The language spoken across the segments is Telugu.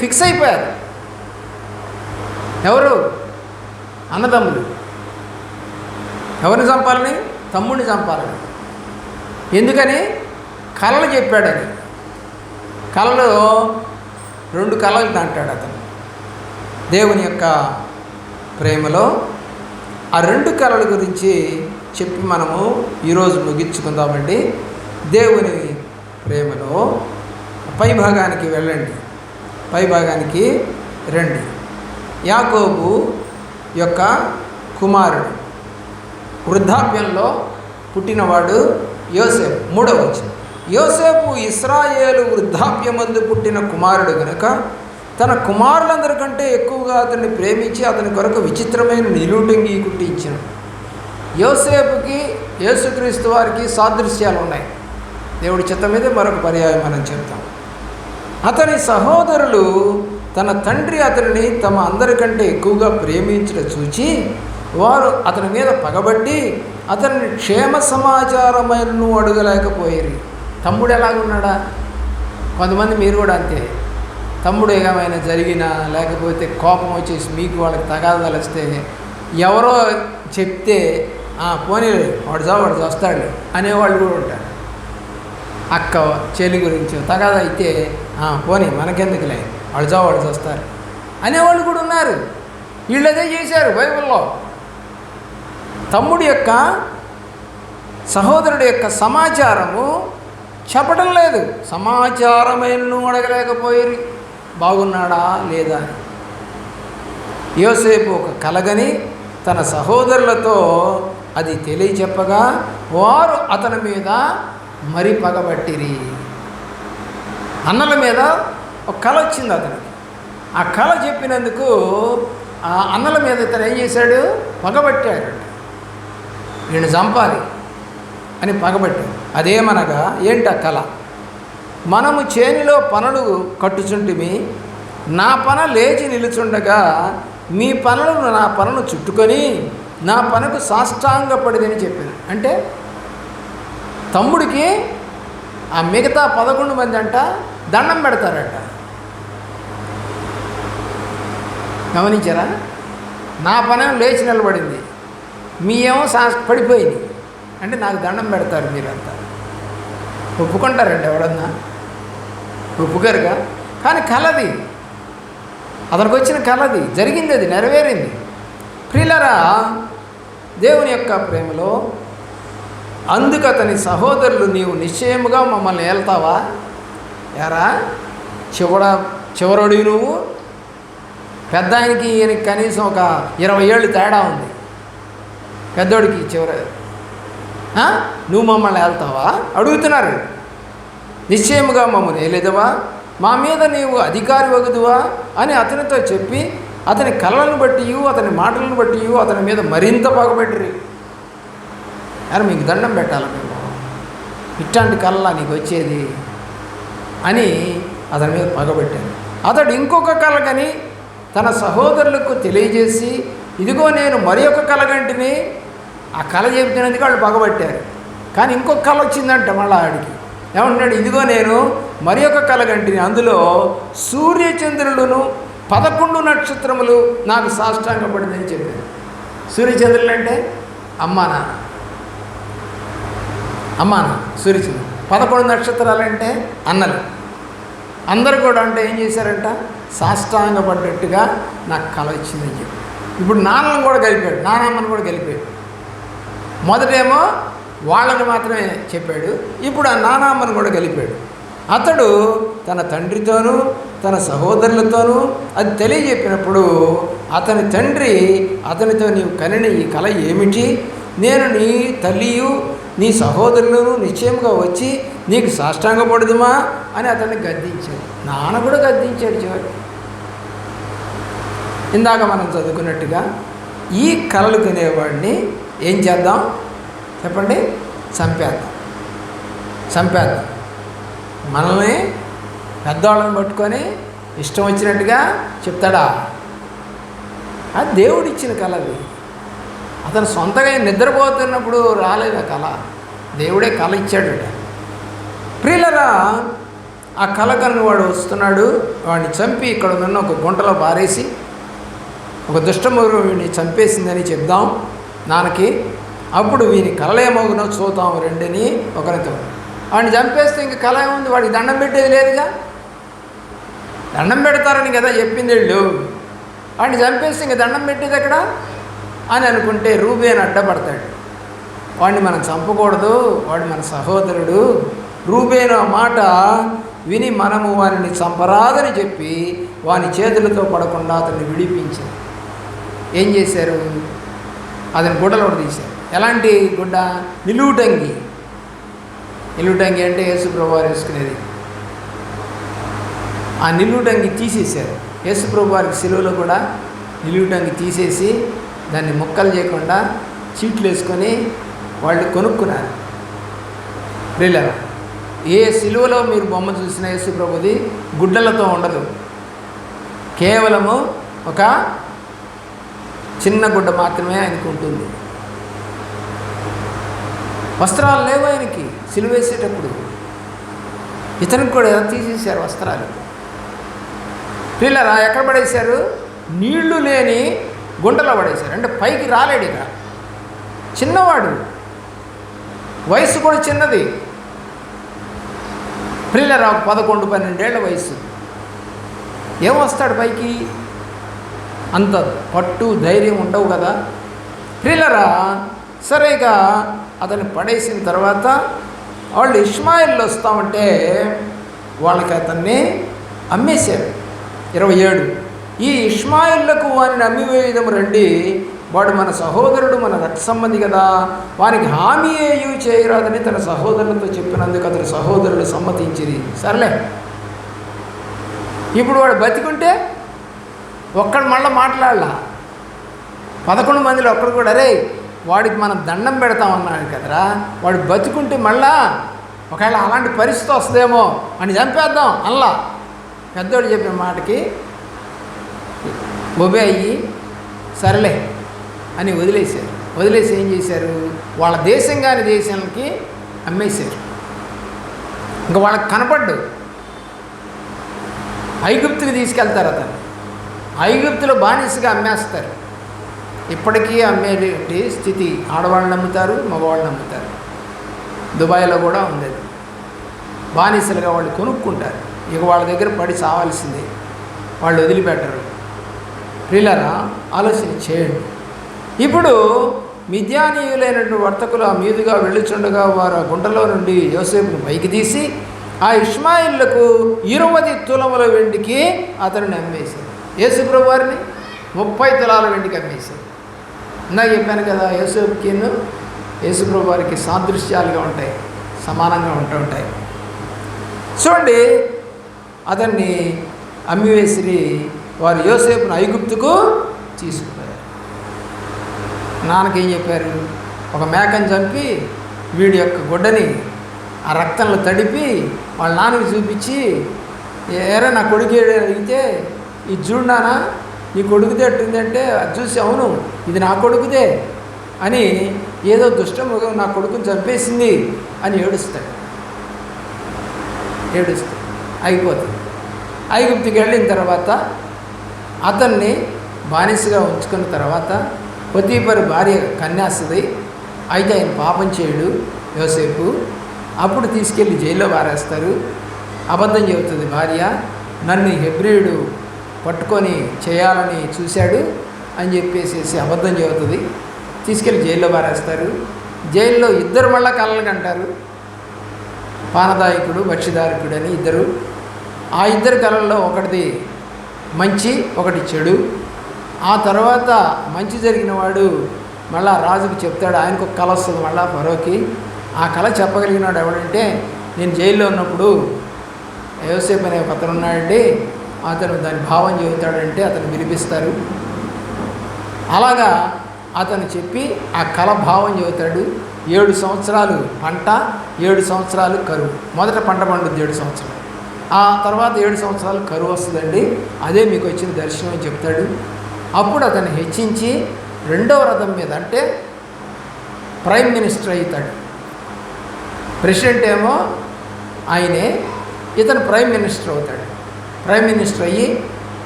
ఫిక్స్ అయిపోయారు. ఎవరు? అన్నదమ్ములు. ఎవరిని చంపాలని? తమ్ముడిని చంపాలని. ఎందుకని? కలలు చెప్పాడని. కళలు 2 కళలు అంటాడు అతను. దేవుని యొక్క ప్రేమలో ఆ 2 కళల గురించి చెప్పి మనము ఈరోజు ముగించుకుందామండి. దేవుని ప్రేమలో పై భాగానికి వెళ్ళండి. పై భాగానికి రండి. యాకోబు యొక్క కుమారుడు, వృద్ధాప్యంలో పుట్టినవాడు యోసేపు. 3వ వచనం. యోసేపు ఇశ్రాయేలు వృద్ధాప్యమందు పుట్టిన కుమారుడు గనుక తన కుమారులందరికంటే ఎక్కువగా అతన్ని ప్రేమించి అతని కొరకు విచిత్రమైన నిలువుటంగి కుట్టించాడు. యోసేపుకి యేసుక్రీస్తు వారికి సాదృశ్యాలు ఉన్నాయి. దేవుడి చిత్తం మీద మరొక పర్యాయం మనం చెప్తాం. అతని సహోదరులు తన తండ్రి అతనిని తమ అందరికంటే ఎక్కువగా ప్రేమించడం చూచి వారు అతని మీద పగబట్టి అతన్ని క్షేమ సమాచారమైనను అడగలేకపోయారు. తమ్ముడు ఎలాగున్నాడా? కొంతమంది మీరు కూడా అంతే. తమ్ముడు ఏమైనా జరిగినా లేకపోతే కోపం వచ్చేసి మీకు వాళ్ళకి తగాదాలు వస్తే ఎవరో చెప్తే పోనీ వాడు వస్తాడు అనేవాళ్ళు కూడా ఉంటారు. అక్క చెల్లి గురించి తగాదా అయితే పోనీ మనకెందుకులే వాడు వస్తారు అనేవాళ్ళు కూడా ఉన్నారు. వీళ్ళు అదే చేశారు బైబిల్లో. తమ్ముడి యొక్క సహోదరుడి యొక్క సమాచారము చెప్పడం లేదు. సమాచారమైనను అడగలేకపోయారు బాగున్నాడా లేదా అని. యోసేపు ఒక కలగని తన సహోదరులతో అది తెలియచెప్పగా వారు అతని మీద మరి పగబట్టిరి. అన్నల మీద ఒక కళ వచ్చింది అతనికి. ఆ కళ చెప్పినందుకు ఆ అన్నల మీద ఇతను ఏం చేశాడు? పగబట్టాడు. వీడిని చంపాలి అని పగబట్టాడు. అదేమనగా ఏంటి ఆ కళ? మనము చేనిలో పనులు కట్టుచుంటిమి, నా పన లేచి నిలుచుండగా మీ పనులను నా పనును చుట్టుకొని నా పనకు సాష్టాంగపడిదని చెప్పింది. అంటే తమ్ముడికి ఆ మిగతా 11 మంది అంట దండం పెడతారట. గమనించారా? నా పనేమో లేచి నిలబడింది, మీ ఏమో పడిపోయింది అంటే నాకు దండం పెడతారు మీరంతా. ఒప్పుకుంటారండి ఎవడన్నా? ఒప్పుగారుగా. కానీ కలది, అతనికి వచ్చిన కలది జరిగింది, అది నెరవేరింది. ప్రియులారా, దేవుని యొక్క ప్రేమలో అందుకు అతని సహోదరులు నీవు నిశ్చయముగా మమ్మల్ని ఏళ్తావా? యారా చివరొడి నువ్వు పెద్ద ఆయనకి ఈయనకి కనీసం ఒక 20 ఏళ్ళు తేడా ఉంది. పెద్దోడికి నువ్వు మమ్మల్ని ఏళ్తావా అడుగుతున్నారు. నిశ్చయముగా మమ్మల్ని ఏలేదవా? మా మీద నీవు అధికారి వగుదువా అని అతనితో చెప్పి అతని కళలను బట్టి అతని మాటలను బట్టి అతని మీద మరింత పగబెట్టరు. యారు మీకు దండం పెట్టాలి, మేము ఇట్లాంటి కళలా నీకు వచ్చేది అని అతని మీద పగబెట్టాను. అతడు ఇంకొక కళగని తన సహోదరులకు తెలియజేసి ఇదిగో నేను మరి ఒక కళగంటిని. ఆ కళ చెబుతున్నందుకు వాళ్ళు పగబట్టారు. కానీ ఇంకొక కళ వచ్చిందంట మళ్ళీ ఆడికి. ఏమంటున్నాడు? ఇదిగో నేను మరి ఒక కళగంటిని, అందులో సూర్యచంద్రులను 11 నక్షత్రములు నాకు సాష్టాంగపడిందని చెప్పారు. సూర్యచంద్రులు అంటే అమ్మా నాన్న సూర్యచంద్రులు. 11 నక్షత్రాలంటే అన్నలు. అందరు కూడా అంటే ఏం చేశారంట? సాష్టాంగపడ్డట్టుగా నాకు కళ వచ్చిందని చెప్పి ఇప్పుడు నాన్నను కూడా కలిపాడు, నానమ్మను కూడా కలిపాడు. మొదటేమో వాళ్ళని మాత్రమే చెప్పాడు, ఇప్పుడు ఆ నానమ్మను కూడా కలిపాడు. అతడు తన తండ్రితోనూ తన సహోదరులతోనూ అది తెలియజెప్పినప్పుడు అతని తండ్రి అతనితో నీవు కనిన ఈ కళ ఏమిటి? నేను నీ తల్లియు నీ సహోదరులను నిశ్చయంగా వచ్చి నీకు సాష్టాంగపడదుమా అని అతన్ని గద్దించాడు. నాన్న కూడా గద్దించాడు చివరికి. ఇందాక మనం చదువుకున్నట్టుగా ఈ కళలు తినేవాడిని ఏం చేద్దాం చెప్పండి? చంపేద్దాం. మనల్ని పెద్దవాళ్ళని పట్టుకొని ఇష్టం వచ్చినట్టుగా చెప్తాడా? అది దేవుడిచ్చిన కళ. అది అతను సొంతగా నిద్రపోతున్నప్పుడు రాలేదు ఆ కళ, దేవుడే కళ ఇచ్చాడట. ప్రియులరా, ఆ కలగని వాడు వస్తున్నాడు, వాడిని చంపి ఇక్కడ ఉన్న ఒక గుంటలో పారేసి ఒక దుష్టమృగం వీడిని చంపేసిందని చెప్దాం నాన్నకి, అప్పుడు వీని కలలేమోగునో చూద్దాం రెండని ఒకరితో. వాడిని చంపేస్తే ఇంక కళ ఏముంది, వాడికి దండం పెట్టేది లేదుగా. దండం పెడతారని కదా చెప్పింది వీళ్ళు. వాడిని చంపేస్తే ఇంక దండం పెట్టేది ఎక్కడ అని అనుకుంటే రూబేన్ అడ్డపడతాడు. వాడిని మనం చంపకూడదు, వాడు మన సహోదరుడు. రూబేను ఆ మాట విని మనము వారిని చంపరాదని చెప్పి వాని చేతులతో పడకుండా అతన్ని విడిపించారు. ఏం చేశారు? అతని గుడ్డలో తీశారు. ఎలాంటి గుడ్డ? నిలువుటంగి. నిలువుటంగి అంటే యేసుప్రభు వారు వేసుకునేది. ఆ నిలువుటంగి తీసేశారు. యేసుప్రభు వారికి సిలువలో కూడా నిలువుటంగి తీసేసి దాన్ని ముక్కలు చేయకుండా చీట్లు వేసుకొని వాళ్ళు కొనుక్కున్నారు. ప్రియులారా, ఏ సిలువలో మీరు బొమ్మ చూసిన యేసుప్రభుది గుడ్డలతో ఉండదు, కేవలము ఒక చిన్న గుడ్డ మాత్రమే ఆయనకు ఉంటుంది. వస్త్రాలు లేవు ఆయనకి. సిలువ వేసేటప్పుడు ఇతనికి కూడా తీసేశారు వస్త్రాలు. పిల్లరా ఎక్కడ పడేశారు? నీళ్లు లేని గుంటలో పడేశారు. అంటే పైకి రాలేడు. ఇక చిన్నవాడు, వయసు కూడా చిన్నది. పిల్లరా 11-12 ఏళ్ల వయసు. ఏం వస్తాడు పైకి? అంత పట్టు ధైర్యం ఉండవు కదా. పిల్లరా సరేగా అతన్ని పడేసిన తర్వాత వాళ్ళు ఇష్మాయిల్లో వస్తామంటే వాళ్ళకి అతన్ని అమ్మేశారు. 27 ఈ ఇష్మాయిల్లకు వారిని అమ్మివేయడం రండి, వాడు మన సహోదరుడు, మన రక్త సంబంధి కదా, వానికి హామీ ఏయూ చేయరాదని తన సహోదరులతో చెప్పినందుకు అతని సహోదరుడు సమ్మతించిరి. సర్లే, ఇప్పుడు వాడు బతికుంటే ఒక్కడు మళ్ళీ మాట్లాడలా. 11 మందిలో ఒక్కడు కూడా అరే వాడికి మనం దండం పెడతామన్నాడు కదరా, వాడు బతుకుంటే మళ్ళా ఒకవేళ అలాంటి పరిస్థితి వస్తుందేమో అని చంపేద్దాం అల్లా. పెద్దోడు చెప్పిన మాటకి ఒబే అయ్యి సరేలే అని వదిలేశారు. వదిలేసి ఏం చేశారు? వాళ్ళ దేశం కాని దేశాలకి అమ్మేశారు. ఇంకా వాళ్ళకి కనపడ్డు. ఐగుప్తుకి తీసుకెళ్తారు అతను. ఐగుప్తులో బానిసగా అమ్మేస్తారు. ఇప్పటికీ అమ్మేటి స్థితి. ఆడవాళ్ళని అమ్ముతారు, మగవాళ్ళని అమ్ముతారు. దుబాయ్లో కూడా ఉంది. బానిసలుగా వాళ్ళు కొనుక్కుంటారు. ఇక వాళ్ళ దగ్గర పడి చావాల్సిందే, వాళ్ళు వదిలిపెట్టరు. ప్రియులారా ఆలోచన చేయండి. ఇప్పుడు మిద్యానీయులైనటువంటి వర్తకులు ఆ మీదుగా వెళ్ళుచుండగా వారు ఆ గుంటలో నుండి యోసేపును పైకి తీసి ఆ ఇష్మాయిల్లకు 20 తులముల వెండికి అతనిని అమ్మేశారు. యేసుప్రభు వారిని 30 తులాల వెండికి అమ్మేశారు. ఇందాక చెప్పాను కదా, యేసుకిను యేసుప్రభు వారికి సాదృశ్యాలుగా ఉంటాయి, సమానంగా ఉంటుంటాయి. చూడండి, అతన్ని అమ్మివేసి వారు యోసేపును ఐగుప్తుకు తీసుకుపోయారు. నాన్నకేం చెప్పారు? ఒక మేకను చంపి వీడి యొక్క గుడ్డని ఆ రక్తంలో తడిపి వాళ్ళ నాన్నకి చూపించి, ఏరా నా కొడుకు అడిగితే ఇది చూడు నాన్న నీ కొడుకుదే అట్టుందంటే అది చూసి అవును ఇది నా కొడుకుదే అని ఏదో దుష్టమృగం నా కొడుకుని చంపేసింది అని ఏడుస్తాడు. అయిపోతుంది. ఐగుప్తుకి వెళ్ళిన తర్వాత అతన్ని బానిసగా ఉంచుకున్న తర్వాత పొతీఫరు భార్య కన్యాస్తుంది. అయితే ఆయన పాపం చేయడు యోసేపు. అప్పుడు తీసుకెళ్ళి జైల్లో పారేస్తారు. అబద్ధం చెబుతుంది భార్య, నన్ను హెబ్రీయుడు పట్టుకొని చేయాలని చూశాడు అని చెప్పేసి అబద్ధం చెబుతుంది. తీసుకెళ్ళి జైల్లో పారేస్తారు. జైల్లో ఇద్దరు మళ్ళా కళ్ళకి అంటారు, పానదాయకుడు భక్ష్యదాయకుడు అని ఇద్దరు. ఆ ఇద్దరు కళల్లో ఒకటిది మంచి, ఒకటి చెడు. ఆ తర్వాత మంచి జరిగిన వాడు మళ్ళా రాజుకు చెప్తాడు. ఆయనకు ఒక కళ వస్తుంది మళ్ళా ఫరోకి. ఆ కళ చెప్పగలిగినాడు ఎవడంటే, నేను జైల్లో ఉన్నప్పుడు యోసేపు అనే ఒక అతను ఉన్నాడండి, అతను దాని భావం చెబుతాడంటే అతను వినిపిస్తారు. అలాగా అతను చెప్పి ఆ కళ భావం చెబుతాడు. 7 సంవత్సరాలు పంట, 7 సంవత్సరాలు కరువు. మొదట పంట పండుద్ది 7 సంవత్సరాలు, ఆ తర్వాత 7 సంవత్సరాలు కరువు వస్తుందండి, అదే మీకు వచ్చిన దర్శనం అని చెప్తాడు. అప్పుడు అతన్ని హెచ్చించి 2వ రథం మీద, అంటే ప్రైమ్ మినిస్టర్ అవుతాడు. ప్రెసిడెంట్ ఏమో ఆయనే, ఇతను ప్రైమ్ మినిస్టర్ అవుతాడు. ప్రైమ్ మినిస్టర్ అయ్యి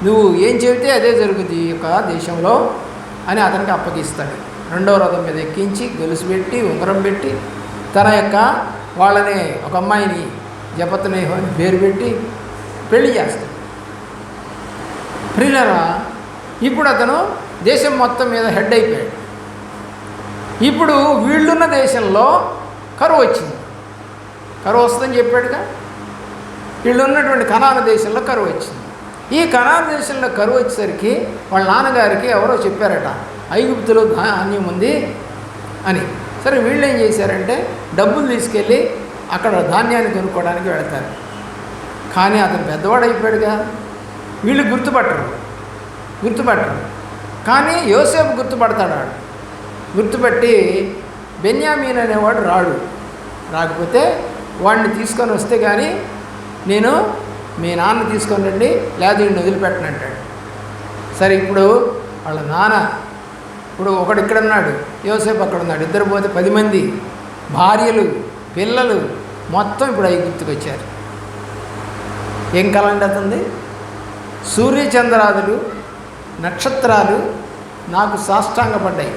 నువ్వు ఏం చెబితే అదే జరుగుతుంది ఈ యొక్క దేశంలో అని అతనికి అప్పగిస్తాడు. రెండవ రథం మీద ఎక్కించి గొలుసు పెట్టి ఉంగరం పెట్టి తన యొక్క వాళ్ళని ఒక అమ్మాయిని జపతనేహో అని పేరు పెట్టి పెళ్లి చేస్తాడు. ప్రియులారా, ఇప్పుడు అతను దేశం మొత్తం మీద హెడ్ అయిపోయాడు. ఇప్పుడు వీళ్ళున్న దేశంలో కరువు వచ్చింది. కరువు వస్తుందని చెప్పాడుగా. వీళ్ళు ఉన్నటువంటి కనాను దేశంలో కరువు వచ్చింది. ఈ కనాను దేశంలో కరువు వచ్చేసరికి వాళ్ళ నాన్నగారికి ఎవరో చెప్పారట, ఐగుప్తులో ధాన్యం ఉంది అని. సరే వీళ్ళు ఏం చేశారంటే డబ్బులు తీసుకెళ్ళి అక్కడ ధాన్యాన్ని కొనుక్కోవడానికి వెళతారు. కానీ అతను పెద్దవాడు అయిపోయాడుగా. వీళ్ళు గుర్తుపట్టరు. కానీ యోసేపు గుర్తుపడతాడు. గుర్తుపట్టి బెన్యామీన్ అనేవాడు రాకపోతే వాడిని తీసుకొని వస్తే కానీ నేను మీ నాన్న తీసుకొని రండి, లేదా వీడిని వదిలిపెట్టనంటాడు. సరే ఇప్పుడు వాళ్ళ నాన్న ఇప్పుడు ఒకడు ఇక్కడ ఉన్నాడు, యోసేపు అక్కడ ఉన్నాడు, ఇద్దరు పోతే 10 మంది భార్యలు పిల్లలు మొత్తం ఇప్పుడు ఐగుప్తుకు వచ్చారు. ఏం కాలండి అతనిది? సూర్యచంద్రాదులు నక్షత్రాలు నాకు సాష్టాంగపడ్డాయి.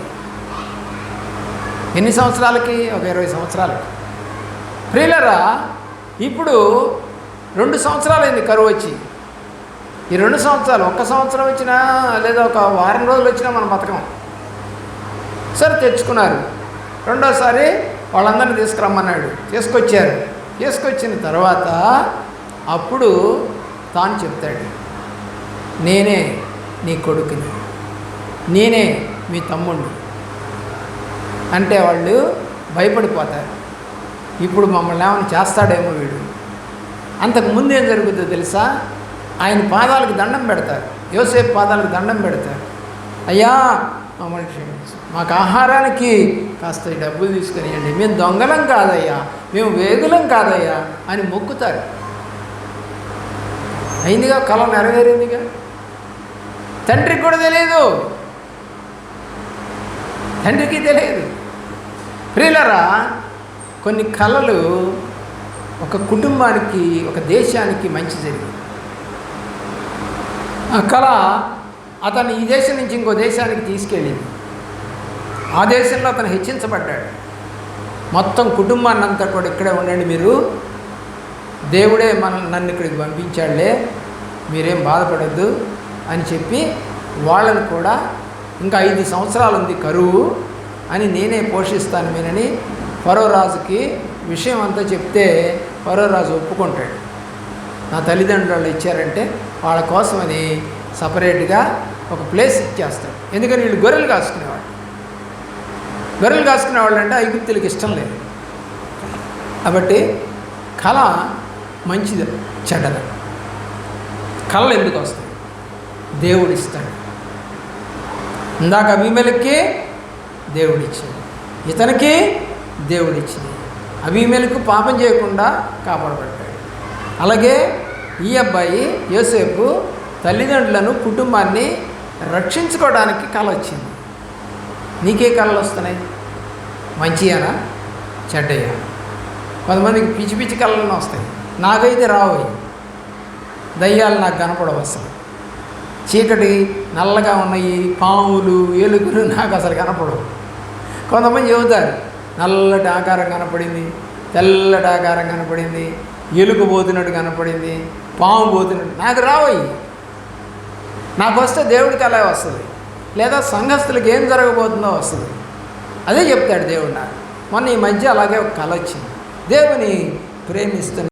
ఎన్ని సంవత్సరాలకి? ఒక 20 సంవత్సరాలకి. ప్రియులరా, ఇప్పుడు 2 సంవత్సరాలైంది కరువు వచ్చి. ఈ 2 సంవత్సరాలు, 1 సంవత్సరం వచ్చినా లేదా ఒక వారం రోజులు వచ్చినా మనం బతకం. సరే తెచ్చుకున్నారు. రెండోసారి వాళ్ళందరినీ తీసుకురమ్మన్నాడు. తీసుకొచ్చిన తర్వాత అప్పుడు తాను చెప్తాడు, నేనే నీ కొడుకుని, నేనే మీ తమ్ముడిని అంటే వాళ్ళు భయపడిపోతారు. ఇప్పుడు మమ్మల్ని ఏమైనా చేస్తాడేమో వీడు. అంతకుముందు ఏం జరుగుతుందో తెలుసా? ఆయన పాదాలకు దండం పెడతారు. యోసేపు పాదాలకు దండం పెడతారు. అయ్యా మమ్మల్ని క్షమించు, మాకు ఆహారానికి కాస్త డబ్బులు తీసుకునియండి, మేము దొంగలం కాదయ్యా, మేము వేగులం కాదయ్యా అని మొక్కుతారు. అయిందిగా, కళ నెరవేరిందిగా. తండ్రికి కూడా తెలియదు, తండ్రికి తెలియదు. ప్రియులరా, కొన్ని కళలు ఒక కుటుంబానికి ఒక దేశానికి మంచి జరిగింది. ఆ కళ అతను ఈ దేశం నుంచి ఇంకో దేశానికి తీసుకెళ్ళింది. ఆ దేశంలో అతను హెచ్చించబడ్డాడు. మొత్తం కుటుంబాన్ని అంతా కూడా ఇక్కడే ఉండండి మీరు, దేవుడే నన్ను ఇక్కడికి పంపించాడులే, మీరేం బాధపడద్దు అని చెప్పి వాళ్ళని కూడా ఇంకా 5 సంవత్సరాలు ఉంది కరువు అని నేనే పోషిస్తాను మీనని ఫరో రాజుకి విషయం అంతా చెప్తే ఫరో రాజు ఒప్పుకుంటాడు. నా తల్లిదండ్రులు ఇచ్చారంటే వాళ్ళ కోసమని సపరేట్గా ఒక ప్లేస్ ఇచ్చేస్తాడు. ఎందుకని వీళ్ళు గొర్రెలు కాసుకునేవాళ్ళు అంటే ఐగుప్తులకి ఇష్టం లేదు. కాబట్టి కళ మంచిది చెడ్డది. కళలు ఎందుకు వస్తాయి? దేవుడు ఇస్తాడు. ఇందాక అబీమెలెక్కి దేవుడిచ్చాడు, ఇతనికి దేవుడిచ్చింది. అబీమెలెకు పాపం చేయకుండా కాపాడబడ్డాడు. అలాగే ఈ అబ్బాయి యోసేపు తల్లిదండ్రులను కుటుంబాన్ని రక్షించుకోవడానికి కళ వచ్చింది. నీకే కళలు వస్తున్నాయి? మంచియానా చెడ్డయ్యా? కొంతమందికి పిచ్చి పిచ్చి కళలను వస్తాయి. నాకైతే రావు. దయ్యాలు నాకు కనపడవు అసలు. చీకటి నల్లగా ఉన్నాయి పాములు ఏలుగులు నాకు అసలు కనపడవు. కొంతమంది చెబుతారు నల్లటి ఆకారం కనపడింది, తెల్లటి ఆకారం కనపడింది, ఎలుగు పోతున్నట్టు కనపడింది, పాము పోతున్నట్టు. నాకు రావయ్యి. నాకు వస్తే దేవుడికి అలా వస్తుంది, లేదా సంఘస్థులకు ఏం జరగబోతుందో వస్తుంది. అదే చెప్తాడు దేవుడు నాకు. మొన్న ఈ మధ్య అలాగే ఒక కళ వచ్చింది. దేవుని ప్రేమిస్తున్న